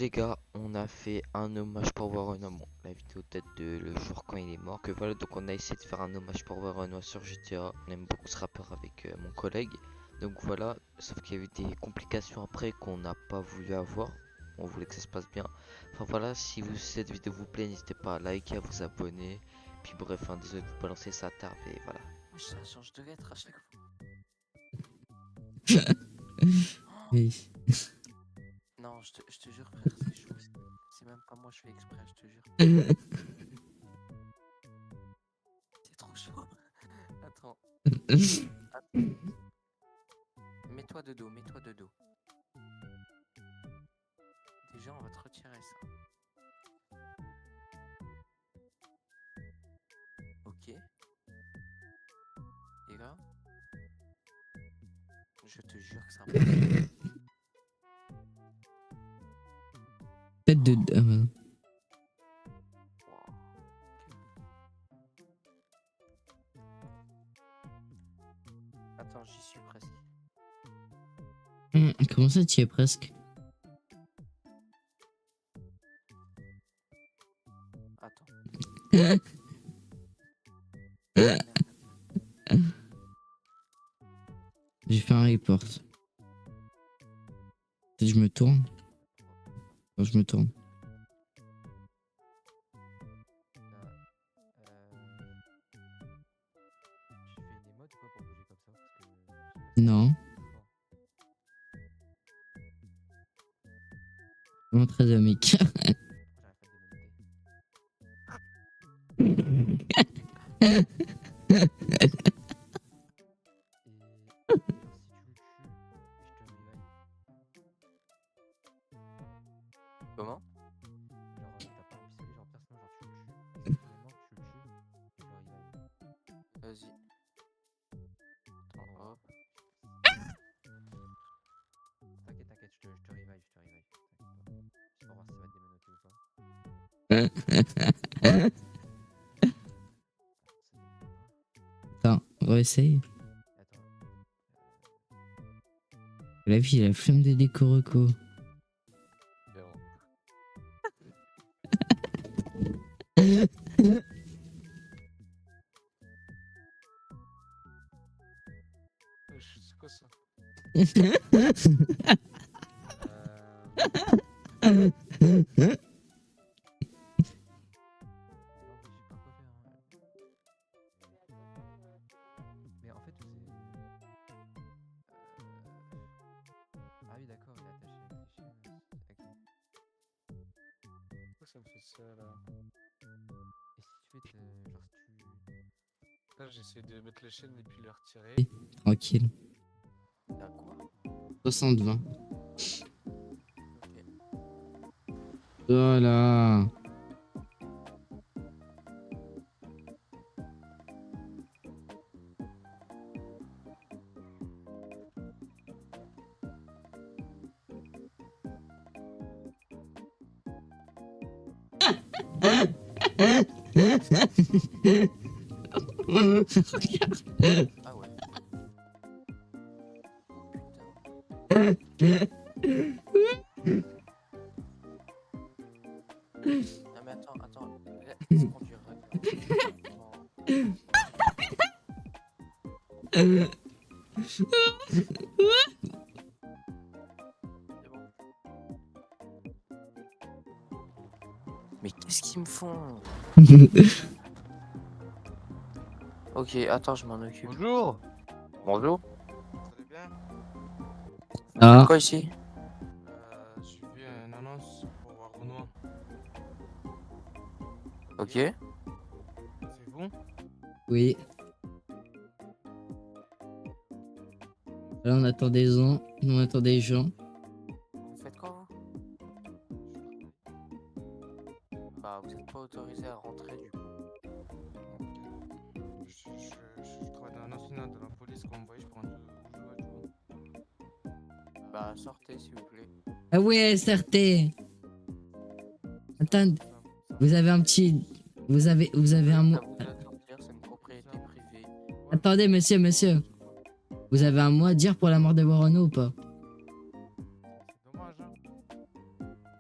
les gars, on a fait un hommage pour Warren. Bon, la vidéo date de le jour quand il est mort. Que voilà, donc on a essayé de faire un hommage pour Warren sur GTA. On aime beaucoup ce rappeur avec mon collègue. Donc voilà, sauf qu'il y a eu des complications après qu'on n'a pas voulu avoir. On voulait que ça se passe bien. Enfin voilà, si cette vidéo vous plaît, n'hésitez pas à liker, à vous abonner. Puis bref, désolé de vous balancer ça tard, et voilà. Ça change de lettre à chaque fois. Oui. Non, je te jure, frère, c'est chaud. C'est même pas moi, je fais exprès, je te jure. C'est trop chaud. Attends. Mets-toi de dos, mets-toi de dos. Déjà, on va te retirer ça. Ok. Et là, je te jure que c'est impossible. Tête de... Wow. Attends, j'y suis presque. Comment ça, tu y es presque? Attends. J'ai fait un report. Peut-être je me tourne. Non, je me tourne. Tu fais une émote ou quoi pour bouger comme ça? Parce que Non. Vraiment très amical. j'arrête pas de démonter. Et genre, si tu le tues et je te revive, Comment? genre t'as pas un pistolet, genre personnage, genre tu le tues, et finalement tu le tues et je le revive. Vas-y. Attends, hop. T'inquiète, t'inquiète, je te revive, je te revive. Juste pour voir si ça va te démonoter ou pas. Ça démonte pas. Attends, on essaye. Attends, La vie, la flemme de décoroco. C'est quoi ça? mais en fait, ah oui, d'accord, il est attaché avec les chaînes. Pourquoi ça me fait ça là? Et si tu fais, genre, si tu... Là, j'essaie de mettre les chaînes et puis les retirer. Tranquille. Y'a quoi? 60-20. Ok. Voilà. Ah ouais. Ah mais attends. Laisse conduire. C'est bon. Mais qu'est-ce qu'ils me font? Ok, attends, je m'en occupe. Bonjour, Bonjour. vous allez bien? Ah, Quoi ici? J'ai vu une annonce pour voir Renoir. Ok. C'est vous? oui. Là, on attend des gens. On attend des gens. Vous faites quoi vous? Bah vous êtes pas autorisé à rentrer du coup. Je travaille dans un national de la police, comme vous voyez, je prends du bourgeois, tu vois. Bah sortez s'il vous plaît. Ah ouais, certes. Attends, vous avez un petit... Vous avez un mot... Ça vous doit sortir, c'est une propriété privée. Attendez, monsieur. Vous avez un mot à dire pour la mort de Borono ou pas? C'est dommage, hein.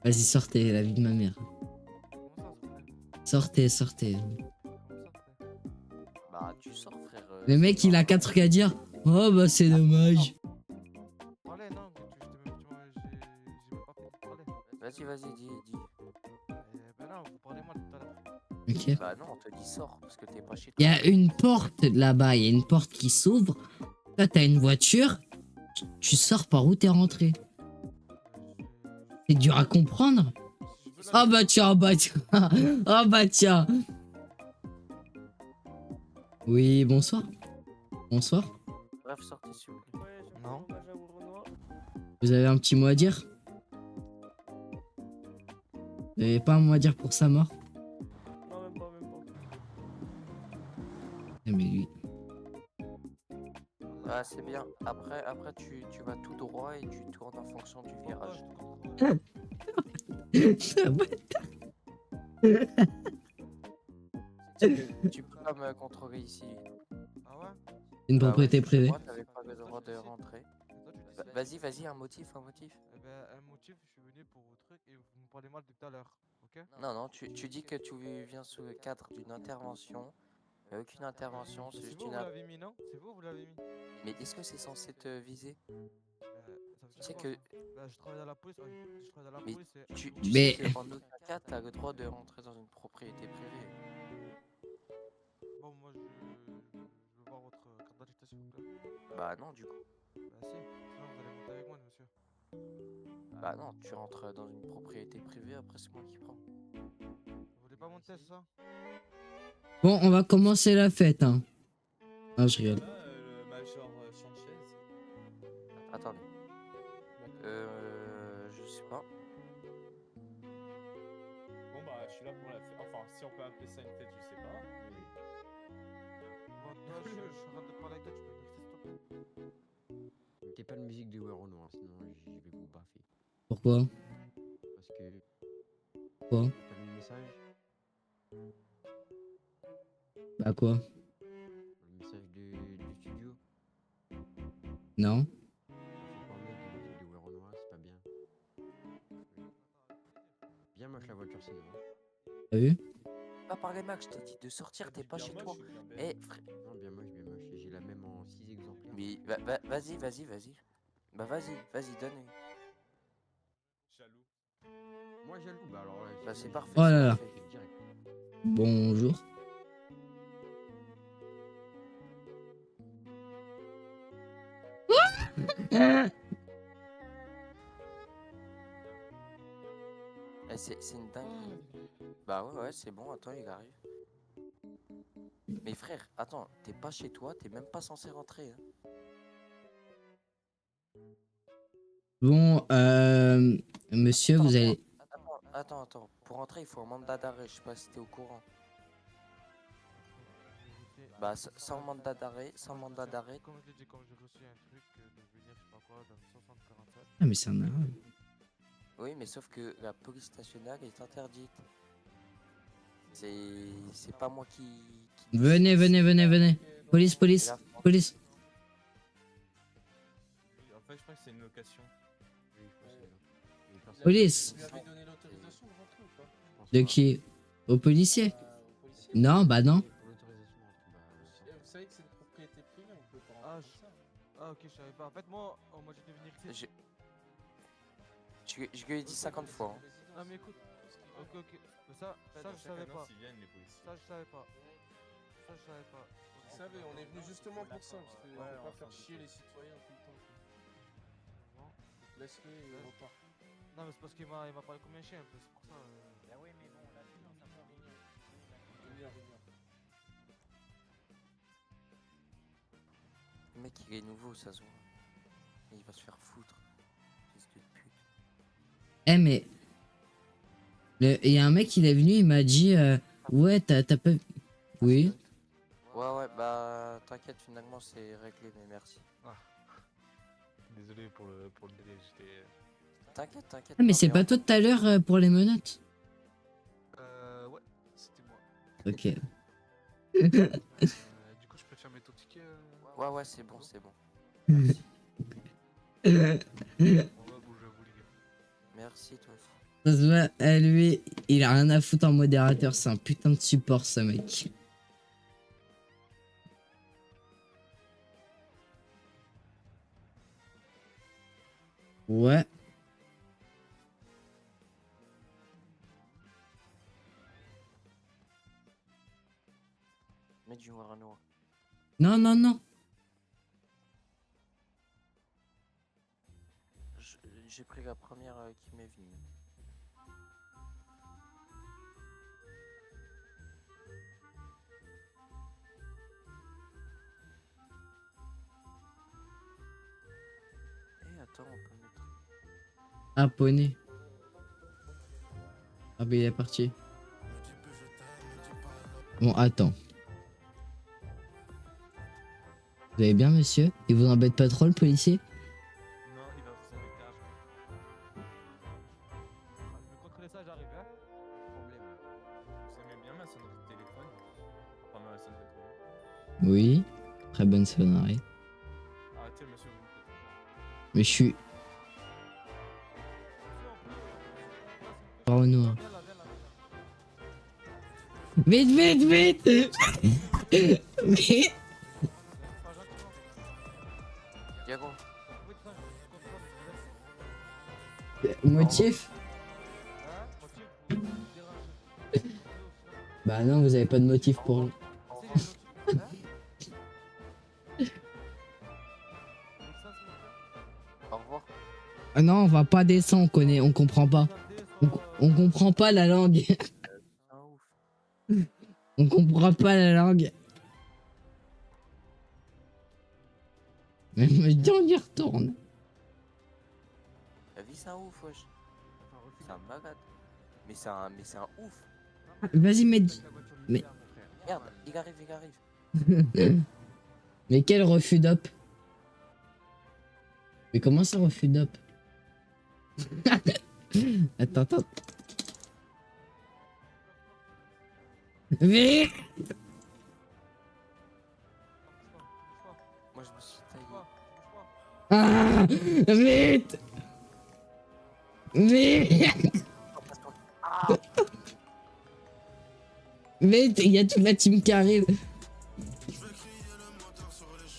Vas-y, sortez, la vie de ma mère. Comment ça, frère? Sortez, sortez. Comment ça, frère? Bah, tu sors, frère. Le mec, il a 4 trucs à dire. Oh, bah, c'est dommage. Parlez, non, j'ai pas fait de parler. Vas-y, dis. Ben non, vous parlez moi tout à l'heure. Ok. Bah non, on te dit sors parce que t'es pas chez Il y toi. a une porte là-bas, il y a une porte qui s'ouvre. Là, t'as une voiture. Tu sors par où t'es rentré. C'est dur à comprendre. Ah bah tiens, ah bah tiens. Ah bah tiens. Oui, bonsoir. Bonsoir. Bref, sortez s'il vous plaît. Non. Vous avez un petit mot à dire? Vous avez pas un mot à dire pour sa mort? Eh, mais lui. Ah, c'est bien. Après tu vas tout droit et tu tournes en fonction du virage. Tu peux pas me contrôler ici. Ah ouais? Une Bah ouais, propriété je suis chez privée. moi, t'avais pas le droit de rentrer. Et toi, tu dis Vas-y, un motif. Eh ben, un motif, je suis venu pour vos trucs et vous me parlez mal depuis tout à l'heure, ok? Non, tu dis que tu viens sous le cadre d'une intervention. Mais aucune intervention, c'est C'est juste vous, une... vous l'avez mis, non? C'est vous l'avez mis? Mais est-ce que c'est censé te viser? Ça veut Tu dire sais quoi, que ça? Bah, je travaille dans la police, ouais. Je travaille dans la Mais police et... tu Mais- sais qu'en aucun cas, t'as le droit de rentrer dans une propriété privée. Bon, moi, je veux voir votre carte d'identité, s'il vous plaît. Bah non, du coup. Bah si, sinon vous allez monter avec moi, monsieur. Bah non, tu rentres dans une propriété privée, après c'est moi qui prends. Vous voulez pas monter, c'est ça? Bon, on va commencer la fête, hein. Ah, je rigole. Le Major Sanchez. Attendez. Je sais pas. Bon bah je suis là pour la fête. Enfin si on peut appeler ça une fête, je sais pas. Bon, toi, je suis en train de parler avec toi, tu peux venir, s'il te plaît? Mettez pas de musique de Wear Noir, sinon je vais vous baffer. Pourquoi? Parce que. Quoi? T'as vu le message? Bah quoi? Le message du studio? Non? Faut pas mettre de musique de Wear Noir, c'est pas bien. Viens, moche la voiture, sinon. T'as vu? Pas parler Max, je t'ai dit de sortir, t'es pas chez toi. Eh, frère. Non, bien moche, bien moche. J'ai la même en 6 exemplaires. Mais vas-y. Bah vas-y, donne. Jaloux. Moi, jaloux, bah alors. Bah c'est parfait. Oh là c'est là. parfait. Direct. Bonjour. Eh, c'est une dinguerie. Bah ouais, c'est bon, attends, il arrive. Mais frère, attends, t'es pas chez toi, t'es même pas censé rentrer. Hein. Bon, monsieur, vous allez... Attends. Pour rentrer, il faut un mandat d'arrêt, je sais pas si t'es au courant. Bah, sans mandat d'arrêt. Comme je l'ai dit, comme j'ai reçu un truc de venir, je sais pas quoi, dans 60-47. Ah, mais c'est un arabe. Oui, mais sauf que la police nationale est interdite. C'est pas moi qui Venez. Police. C'est la France. Police. En fait je crois que c'est une location. Oui, je pense que c'est là. Police. Vous lui avez donné l'autorisation de rentrer ou pas? Je pense De pas. qui? Au policier? Au policier? Non, bah non. Pour l'autorisation, Vous savez que c'est une propriété privée, on peut pas Ah, rentrer comme ça. Ah, ok, je savais pas. En fait, moi, on m'a dit de venir ici. Je lui ai dit 50 fois. Hein. Ah, mais écoute. Ok. Mais ça, je savais pas. S'ils viennent les policiers. Ça, je savais pas. Vous savez, on est venu justement pour ça, parce qu'on Ouais, peut pas enfin, faire chier les citoyens tout le temps. Non, Laisse-le et on repart. non, mais c'est parce qu'il m'a parlé comme un chien, un peu, c'est pour ça. Viens. Le mec, il est nouveau, ça se voit. Il va se faire foutre. Fils de pute. Eh, mais... Il y a un mec, il est venu, il m'a dit... ouais, t'as pas... Oui. Ouais, bah t'inquiète, finalement c'est réglé, mais merci. Désolé pour le délai, j'étais. T'inquiète. Ah, mais non, c'est pas on- toi tout à l'heure pour les menottes? Ouais, c'était moi. Ok. Du coup, je peux te fermer ton ticket. Ouais, c'est bon. On va bouger à vous, les gars. Merci, toi aussi. Ça se voit, lui, il a rien à foutre en modérateur, c'est un putain de support, ce mec. Ouais. Mets du noir à noir. Non, non, non. J'ai pris la première qui m'est venue. Eh, attends, on peut mettre. Ah, poney. Ah, bah, il est parti. Bon, attends. Vous allez bien, monsieur? Il vous embête pas trop, le policier? Non, il va sur son étage. Je vais contrôler ça, j'arrive, hein. Problème. Vous aimez bien ma sonnerie de téléphone? Enfin, ma sonnerie de téléphone. Oui. Très bonne sonnerie. Arrêtez, monsieur, vous me faites. Mais je suis... Oh non. Viens là, viens là, viens là. Vite, vite, vite. Vite. Pas gentiment. Diago, Oui, ça, je contrôle. Motif? Hein? Motif, vous dérangez. Bah non, vous avez pas de motif pour... au revoir. C'est les motifs, hein? Ça, s'il vous plaît. Au revoir. Ah non, on va pas descendre, on comprend pas. On comprend pas la langue. C'est un ouf. On comprend pas la langue. Mais on y retourne. La vie, c'est un ouf, wesh. C'est un malade. Mais c'est un ouf. Vas-y, mais... Mais- Merde, il arrive. Mais quel refus d'op? Mais comment ça, refus d'op? Attends. Vite! Moi, je me suis taillé. Ah, vite! Vite! Vite, il y a toute la team qui arrive.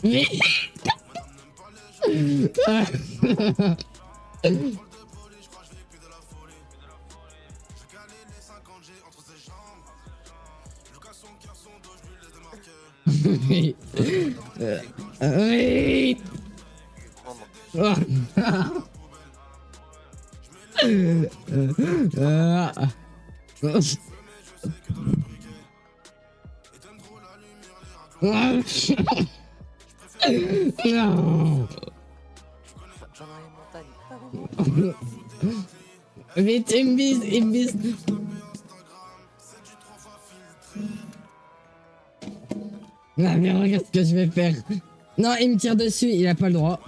Vite! Vite! Vite! Non! J'en ai une montagne. Vite, Imbis! Ah, mais regarde ce que je vais faire. Non, il me tire dessus, il a pas le droit.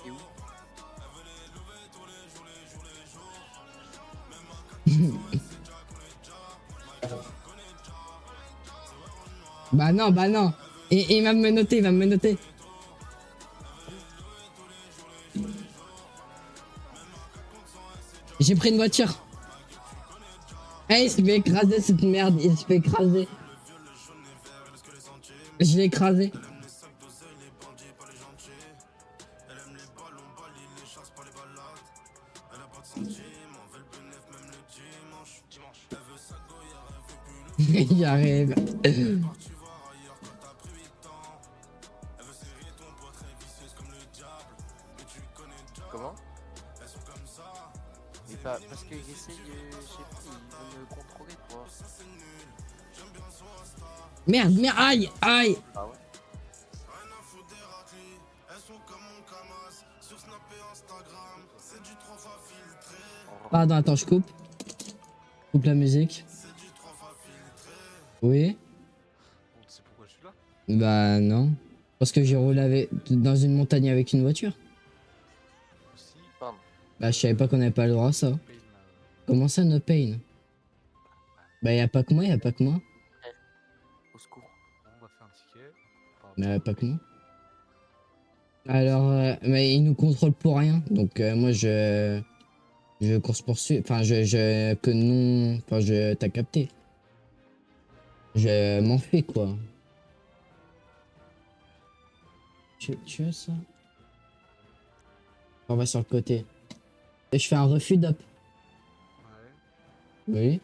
Et où? Bah non. Et il va me noter, J'ai pris une voiture. Eh, il se fait écraser cette merde, il se fait écraser. Je l'ai écrasé. Il arrive. Comment? Mais pas parce qu'il essaye, j'ai pris, il veut me contrôler quoi. Merde, aïe. Ah ouais? Pardon, attends, je coupe. Coupe la musique. Oui. Tu sais pourquoi je suis là? Bah non. Parce que j'ai roulé dans une montagne avec une voiture. Aussi, Pardon. Bah je savais pas qu'on avait pas le droit à ça. paye Comment ça, no pain? Bah y a pas que moi. Au secours. on va faire un ticket. Mais pas que moi. Alors, mais ils nous contrôlent pour rien. Donc moi je... Je course poursuivre. Enfin, que non. Enfin, t'as capté. Je m'enfuis, quoi. Tu veux ça? On va sur le côté. Et je fais un refus d'up. Ouais. Oui.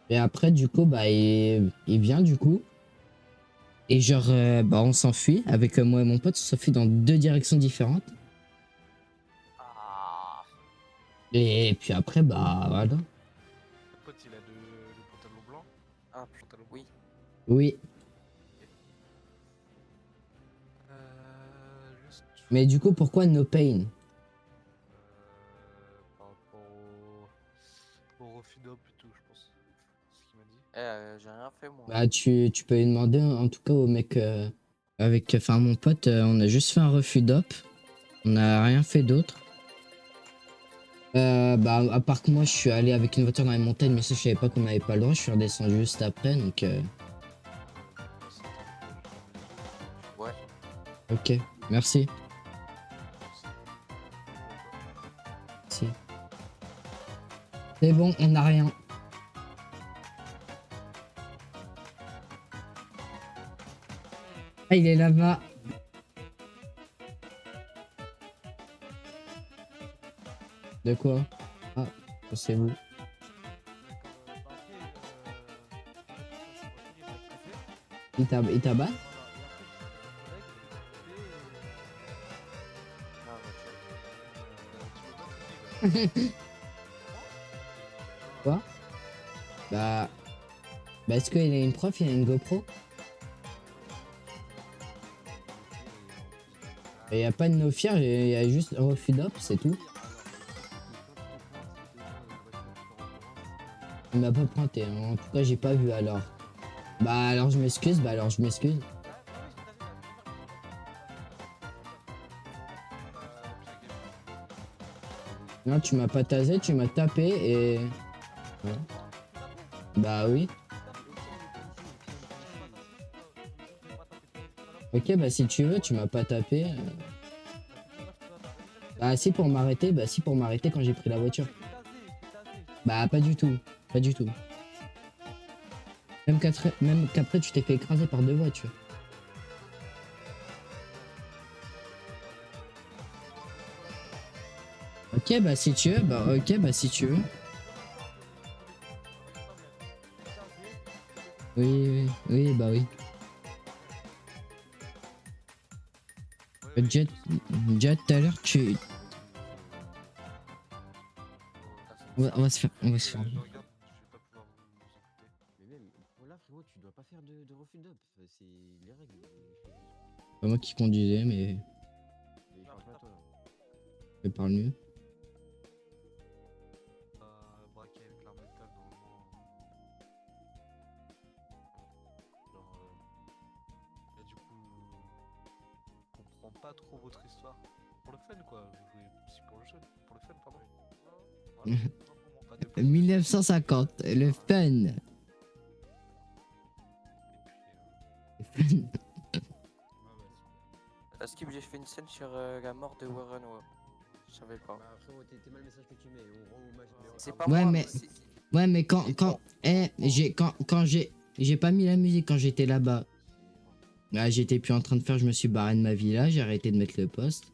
Et après, du coup, bah, il vient, du coup. Et genre, bah, on s'enfuit. Avec moi et mon pote, on s'enfuit dans 2 directions différentes. Ah. Et puis après, bah, voilà. Le pote, il a le pantalon blanc. Ah putain, oui. Oui. Juste. Mais du coup, pourquoi no pain? Par rapport au refus d'op et tout, je pense. C'est ce qu'il m'a dit. J'ai rien fait moi. Bah, tu peux lui demander, en tout cas, au mec avec. Enfin, mon pote, on a juste fait un refus d'op. On n'a rien fait d'autre. Bah, à part que moi, je suis allé avec une voiture dans les montagnes, mais ça, je savais pas qu'on n'avait pas le droit. Je suis redescendu juste après, donc. Ouais. Ok, merci. Si. C'est bon, on n'a rien. Ah, il est là-bas. De quoi? Ah, ça, c'est vous. Il t'a bat? Quoi? Bah, est-ce qu'il a une prof, il a une GoPro? Il n'y a pas de no fear, il y a juste un refus d'op, c'est tout. Il m'a pas pointé, hein. En tout cas j'ai pas vu alors. Bah alors je m'excuse, Non, tu m'as pas tasé, tu m'as tapé et... Ouais. Bah oui. Ok, bah si tu veux, tu m'as pas tapé. Bah si pour m'arrêter, quand j'ai pris la voiture. Bah pas du tout, pas du tout. Même qu'après tu t'es fait écraser par 2 voitures. Ok, bah si tu veux, si tu veux. Oui, bah oui. Jet, tout à l'heure, on va se faire. Je regarde, je vais pas pouvoir vous écouter. Mais même, là, frérot, tu dois pas faire de refus d'up. C'est les règles. Pas moi qui conduisais, mais Mais je parle pas à toi. je parle mieux. Braqué avec l'arme létale normalement. Genre, et du coup, je comprends pas trop votre histoire. Pour le fun quoi, vous jouez aussi pour le fun, pardon. Voilà. Pas de plus. 1950, le fun. Et puis, Skip, j'ai fait une scène sur la mort de Warren. Ouais. Je savais pas. Bah, frérot, t'es mal le message que tu mets. On rend hommage. C'est pas Ouais, moi. mais- Ouais, mais quand j'ai pas mis la musique quand j'étais là-bas. Là, j'étais plus en train de faire, je me suis barré de ma villa, j'ai arrêté de mettre le poste.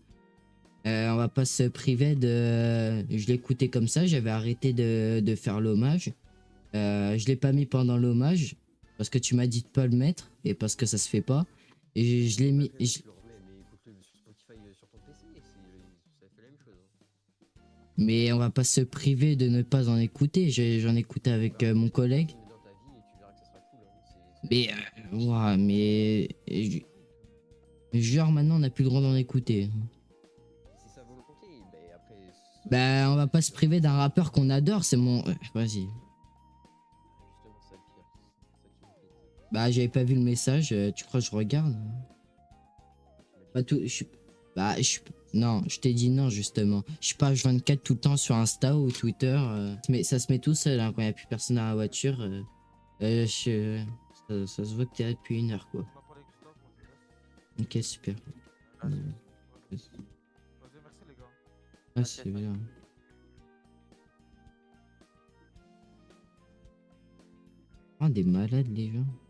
On va pas se priver de. Je l'écoutais comme ça, j'avais arrêté de faire l'hommage. Je l'ai pas mis pendant l'hommage parce que tu m'as dit de pas le mettre et parce que ça se fait pas. Et je l'ai mis. Tu le remets, mais écoute-le sur Spotify sur ton PC. Ça fait la même chose. Mais on va pas se priver de ne pas en écouter. J'en écoutais avec mon collègue. Dans ta vie et tu verras que ça sera cool. Hein. Mais. Genre maintenant on n'a plus le droit d'en écouter. C'est sa volonté. Ben après. Bah on va pas se priver d'un rappeur qu'on adore, c'est mon. Vas-y. Justement, c'est ça le pire. C'est ça qui m'inquiète. Bah j'avais pas vu le message, tu crois que je regarde? Pas tout. Non, je t'ai dit non justement. Je suis pas H24 tout le temps sur Insta ou Twitter. Mais ça se met tout seul hein, quand il y a plus personne dans la voiture. Ça se voit que t'es là depuis 1 heure quoi. on va parler avec Gustave, moi je vous laisse. Ok super. Vas-y, merci les gars. Ah c'est bien. Ah, des malades, les gens.